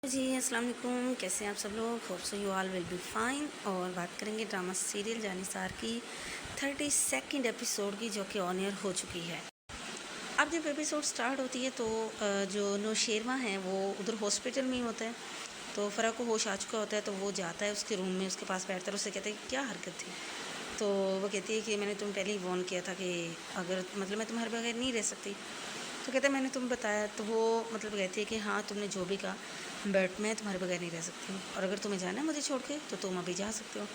जी अस्सलाम वालेकुम, कैसे हैं आप सब लोग। Hope so you all will be fine. और बात करेंगे ड्रामा सीरियल जानिसार की 32nd एपिसोड की, जो कि ऑन एयर हो चुकी है। अब जब एपिसोड स्टार्ट होती है तो जो नौशेरवा हैं वो उधर हॉस्पिटल में ही होता है। तो फ़रा को होश आ चुका होता है, तो वो जाता है उसके रूम में, उसके पास बैठता है। उससे कहता है कि क्या हरकत थी। तो वो कहती है कि मैंने तुम पहले ही वॉर्न किया था कि अगर मैं तुम्हारे बगैर नहीं रह सकती। तो कहता है मैंने तुम्हें बताया। तो वो कहती है कि हाँ तुमने जो भी कहा, बट मैं तुम्हारे बगैर नहीं रह सकती हूँ, और अगर तुम्हें जाना है मुझे छोड़ के तो तुम अभी जा सकते हो।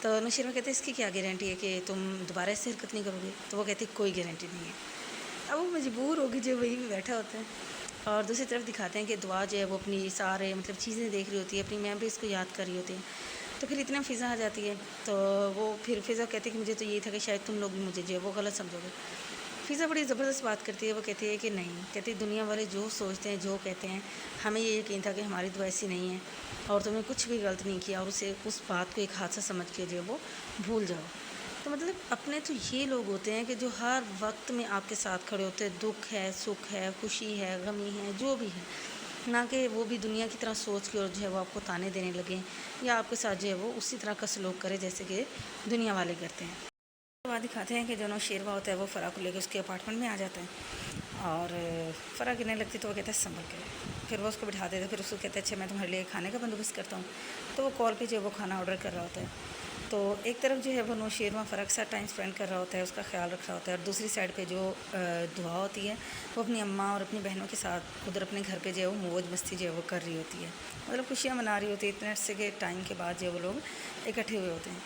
तो नौशेरवा कहते हैं इसकी क्या गारंटी है कि तुम दोबारा ऐसे हरकत नहीं करोगे। तो वो कहती है कोई गारंटी नहीं है। अब वो मजबूर होगी, जो वहीं पे बैठा होता है। और दूसरी तरफ दिखाते हैं कि दुआ जो है वो अपनी सारे चीज़ें देख रही होती है, अपनी मेमोरीज़ को याद कर रही होती है। तो फिर इतना फ़िज़ा आ जाती है। तो वो फिर फ़िज़ा कहती है कि मुझे तो यही था कि शायद तुम लोग भी मुझे जो है वो गलत समझोगे। फ़िज़ा बड़ी ज़बरदस्त बात करती है। वो कहती है कि नहीं, कहती दुनिया वाले जो सोचते हैं, जो कहते हैं, हमें ये यकीन था कि हमारी दुआ ऐसी नहीं है, और तुमने कुछ भी गलत नहीं किया, और उसे उस बात को एक हादसा समझ के जो है वो भूल जाओ। तो अपने तो ये लोग होते हैं कि जो हर वक्त में आपके साथ खड़े होते हैं, दुख है, सुख है, खुशी है, गमी है, जो भी है। ना कि वो भी दुनिया की तरह सोच के और जो है वो आपको ताने देने लगें, या आपके साथ जो है वो उसी तरह का सलूक करे जैसे कि दुनिया वाले करते हैं। तो बाद दिखाते हैं कि जो नौशेरवा होता है वो फ़रा को लेकर उसके अपार्टमेंट में आ जाता है। और फ़रा गिरने लगती तो वो कहता है संभल के। फिर वो उसको बिठा देता है। फिर उसको कहता है अच्छा मैं तुम्हारे लिए खाने का बंदोबस्त करता हूँ। तो वो कॉल पे जो है वो खाना ऑर्डर कर रहा होता है। तो एक तरफ जो है वो नौशेरवा फ़रा के साथ टाइम स्पेंड कर रहा होता है, उसका ख्याल रख रहा होता है, और दूसरी साइड पे जो दुआ होती है वो अपनी अम्मा और अपनी बहनों के साथ उधर अपने घर पे जो है वो मौज मस्ती जो है वो कर रही होती है, खुशियाँ मना रही होती है। इतने अरसे के टाइम के बाद जो है वो लोग इकट्ठे हुए होते हैं।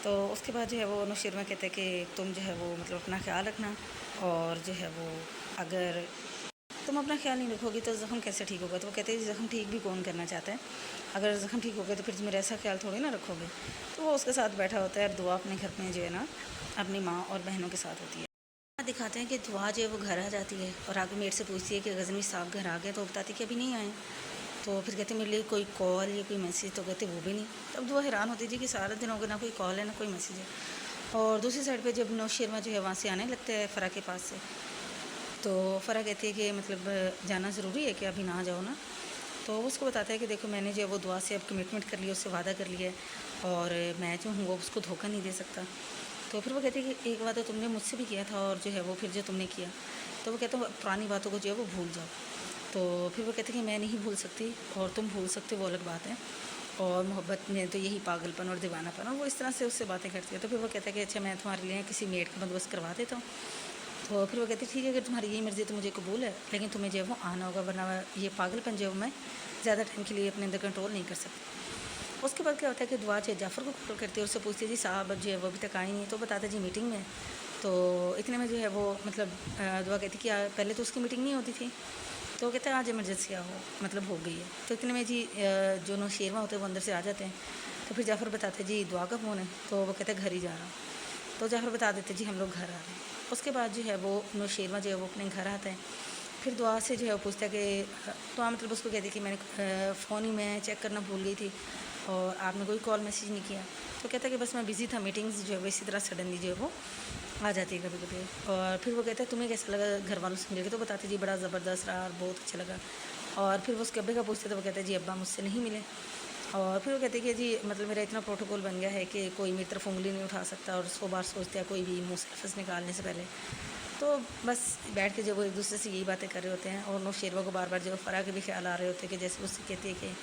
तो उसके बाद जो है वो नौशेरवा कहते हैं कि तुम जो है वो अपना ख्याल रखना, और जो है वो अगर तुम अपना ख्याल नहीं रखोगी तो ज़ख्म कैसे ठीक होगा। तो वो कहते हैं ज़ख्म ठीक भी कौन करना चाहता है, अगर ज़ख्म ठीक हो गया तो फिर तुम मेरा ऐसा ख्याल थोड़ी ना रखोगे। तो वो उसके साथ बैठा होता है, और दुआ अपने घर में जो है ना अपनी माँ और बहनों के साथ होती है। दिखाते हैं कि दुआ जो है वो घर आ जाती है, और आगे मेट से पूछती है कि गज़नी साहब घर आ गए। तो बताती कि अभी नहीं आए। तो फिर कहते मेरे लिए कोई कॉल या कोई मैसेज। तो कहते वो भी नहीं। तब दुआ हैरान होती थी कि सारा दिन हो गया, ना कोई कॉल है ना कोई मैसेज है। और दूसरी साइड पे जब नौशेरवा जो है वहाँ से आने लगता है फ़रा के पास से, तो फ़रा कहती है कि जाना ज़रूरी है कि अभी ना जाओ ना। तो उसको बताता है कि देखो मैंने जो है वो दुआ से अब कमिटमेंट कर लिया, उससे वादा कर लिया है, और मैं जो हूँ वो उसको धोखा नहीं दे सकता। तो फिर वो कहती है कि एक वादा तुमने मुझसे भी किया था, और जो है वो फिर जो तुमने किया। तो वो कहता है पुरानी बातों को जो है वो भूल जाओ। तो फिर वो कहते हैं कि मैं नहीं भूल सकती, और तुम भूल सकते हो वो अलग बात है, और मोहब्बत में तो यही पागलपन और दीवानापन। और वो इस तरह से उससे बातें करती है। तो फिर वो कहता है कि अच्छा मैं तुम्हारे लिए किसी मेड का बंदोबस्त करवा देता हूँ। तो फिर वो कहती है ठीक है, अगर तुम्हारी यही मर्ज़ी है तो मुझे कबूल है, लेकिन तुम्हें जो है वो आना होगा, वरना ये पागलपन जो है मैं ज़्यादा टाइम के लिए अपने अंदर कंट्रोल नहीं कर सकती। उसके बाद क्या होता है कि दुआ जो जाफ़र को कॉल करती है, उससे पूछती है जी साहब जो है वो अभी तक आई नहीं। तो बताता है जी मीटिंग में। तो इतने में जो है वो दुआ कहती कि पहले तो उसकी मीटिंग नहीं होती थी। तो वो कहते हैं आज इमरजेंसी हो गई है। तो इतने में जी जो नौशेरवा होते हैं वो अंदर से आ जाते हैं। तो फिर जाफ़र बताते जी दुआ का फ़ोन है। तो वो कहते हैं घर ही जा रहा हूँ। तो जाफ़र बता देते जी हम लोग घर आ रहे हैं। उसके बाद जो है वो नौशेरवा जो है वो अपने घर आता है। फिर दुआ से जो है वो पूछता है कि दुआ उसको कहती है कि मैंने फ़ोन ही मैं चेक करना भूल गई थी, और आपने कोई कॉल मैसेज नहीं किया। तो कहता है कि बस मैं बिज़ी था, मीटिंग्स जो है वो इसी तरह सडनली जो है वो आ जाती है कभी कभी। और फिर वो कहता है तुम्हें कैसा लगा घर वालों से मिलकर। तो बताते जी बड़ा ज़बरदस्त रहा और बहुत अच्छा लगा। और फिर वो उसके अब्बे का पूछते तो वो कहता है जी अब्बा मुझसे नहीं मिले। और फिर वो कहते हैं कि जी मेरा इतना प्रोटोकॉल बन गया है कि कोई मेरी तरफ उंगली नहीं उठा सकता, और 100 बार सोचते हैं कोई भी मुँह से लफ्ज़ निकालने से पहले। तो बस बैठ के जब वो एक दूसरे से यही बातें कर रहे होते हैं, और नौशेरवा को बार बार जो फ़रा के भी ख्याल आ रहे होते हैं कि जैसे उससे कहती है कि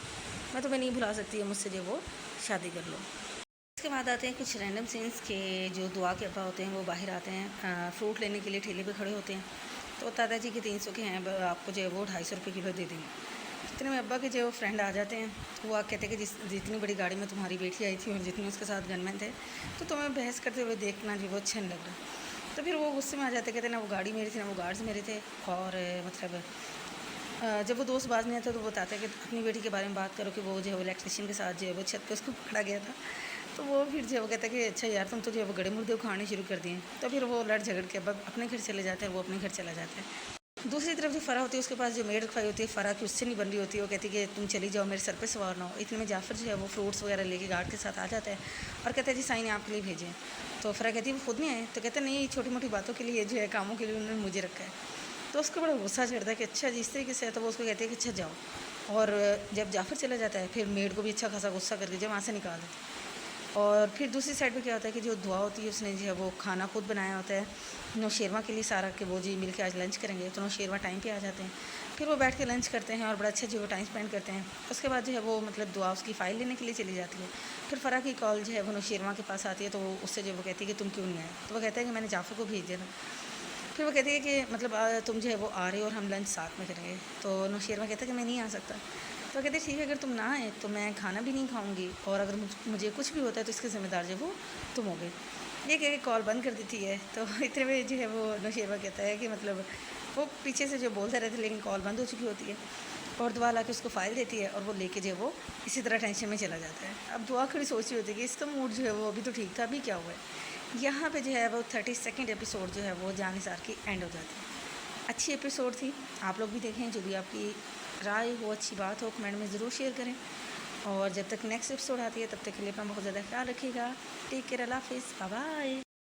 मैं तुम्हें नहीं भुला सकती है, मुझसे जो वो शादी कर लो। इसके बाद आते हैं कुछ रैंडम सीन्स के। जो दुआ के अब्बा होते हैं वो बाहर आते हैं फ्रूट लेने के लिए, ठेले पे खड़े होते हैं। तो दादा जी के 300 के हैं, आपको जो है वो 250 रुपये किलो दे देंगे। इतने में अब्बा के जो फ्रेंड आ जाते हैं। तो वो कहते हैं कि जितनी बड़ी गाड़ी में तुम्हारी बेटी आई थी और जितने उसके साथ गनमैन थे, तो तुम्हें बहस करते हुए देखना जो वो अच्छा नहीं लग रहा। तो फिर वो गुस्से में आ जाते, कहते ना वो गाड़ी मेरी थी ना वो गार्ड्स मेरे थे। और जब वो दोस्त बाज नहीं आता तो वो बताते हैं कि अपनी बेटी के बारे में बात करो कि वो जो है वो इलेक्ट्रिशियन के साथ जो है वो छत पे उसको पकड़ा गया था। तो वो फिर जो है वो कहता है कि अच्छा यार तुम तो जो है वो गड़े मुर्दे उखाड़ने शुरू कर दिए। तो फिर वो लड़ झगड़ के अब अपने घर चले जाते हैं, वो अपने घर चला जाता है। दूसरी तरफ जो फ़रा होती है उसके पास जो मेड रखवाई होती है फ़रा की, उससे नहीं बन रही होती है। वो कहती है कि तुम चली जाओ, मेरे सर पे सवार ना हो। इतने में जाफ़र जो है वो फ्रूट्स वगैरह लेके गार्ड के साथ आ जाता है, और कहता है जी साईं ने आपके लिए भेजे हैं। तो फ़रा कहती है वो खुद नहीं आए। तो कहते नहीं, छोटी मोटी बातों के लिए जो है कामों के लिए उन्होंने मुझे रखा है। तो उसको बड़ा गुस्सा चढ़ता है कि अच्छा जी इस तरीके से है। तो वो उसको कहती है कि अच्छा जाओ। اور جب جعفر چلا جاتا ہے پھر میڈ کو بھی اچھا خاصا غصہ کر کے جب وہاں سے نکال دیتی ہے. اور پھر دوسری سائڈ پہ کیا ہوتا ہے کہ جو دعا ہوتی ہے اس نے جو ہے وہ کھانا خود بنایا ہوتا ہے نوشیروان کے لیے سارا کہ وہ جی مل کے آج لنچ کریں گے. تو نوشیروان ٹائم پہ آ جاتے ہیں, پھر وہ بیٹھ کے لنچ کرتے ہیں اور بڑا اچھا جو ہے ٹائم اسپینڈ کرتے ہیں. اس کے بعد جو ہے وہ مطلب دعا اس کی فائل لینے کے لیے چلی جاتی ہے. پھر فرح کی کال جو ہے وہ نوشیروان کے پاس آتی ہے, تو وہ اس سے جو وہ کہتی ہے کہ تم کیوں نہیں آئے. تو وہ کہتا ہے کہ میں نے جعفر کو بھیج دیا تھا. پھر وہ کہتی ہے کہ مطلب تم جو ہے وہ آ رہے ہو اور ہم لنچ ساتھ میں کریں گے. تو نوشیروان کہتا ہے کہ میں نہیں آ سکتا. تو کہتے ہیں ٹھیک ہے, اگر تم نہ آئے تو میں کھانا بھی نہیں کھاؤں گی, اور اگر مجھے کچھ بھی ہوتا ہے تو اس کے ذمہ دار جو وہ تم ہو گے. یہ کہہ کے کال بند کر دیتی ہے. تو اتنے میں جو ہے وہ نوشیروان کہتا ہے کہ مطلب وہ پیچھے سے جو بولتے رہتے لیکن کال بند ہو چکی ہوتی ہے, اور دعا لا کے اس کو فائل دیتی ہے, اور وہ لے کے جو ہے وہ اسی طرح ٹینشن میں چلا جاتا ہے. اب دعا کھڑی سوچ رہی ہوتی ہے کہ اس کا موڈ جو ہے وہ ابھی تو ٹھیک تھا, ابھی کیا ہوا ہے. یہاں پہ جو ہے وہ 32 ایپیسوڈ جو ہے وہ جاں نثار کی اینڈ ہو جاتی ہے. اچھی ایپیسوڈ تھی, آپ لوگ بھی دیکھیں. جو بھی آپ کی رائے ہو, اچھی بات ہو, کمنٹ میں ضرور شیئر کریں. اور جب تک نیکسٹ ایپیسوڈ آتی ہے تب تک کے لیے اپنا بہت زیادہ خیال رکھیے گا. ٹیک کیئر, اللہ حافظ, بائے بائے.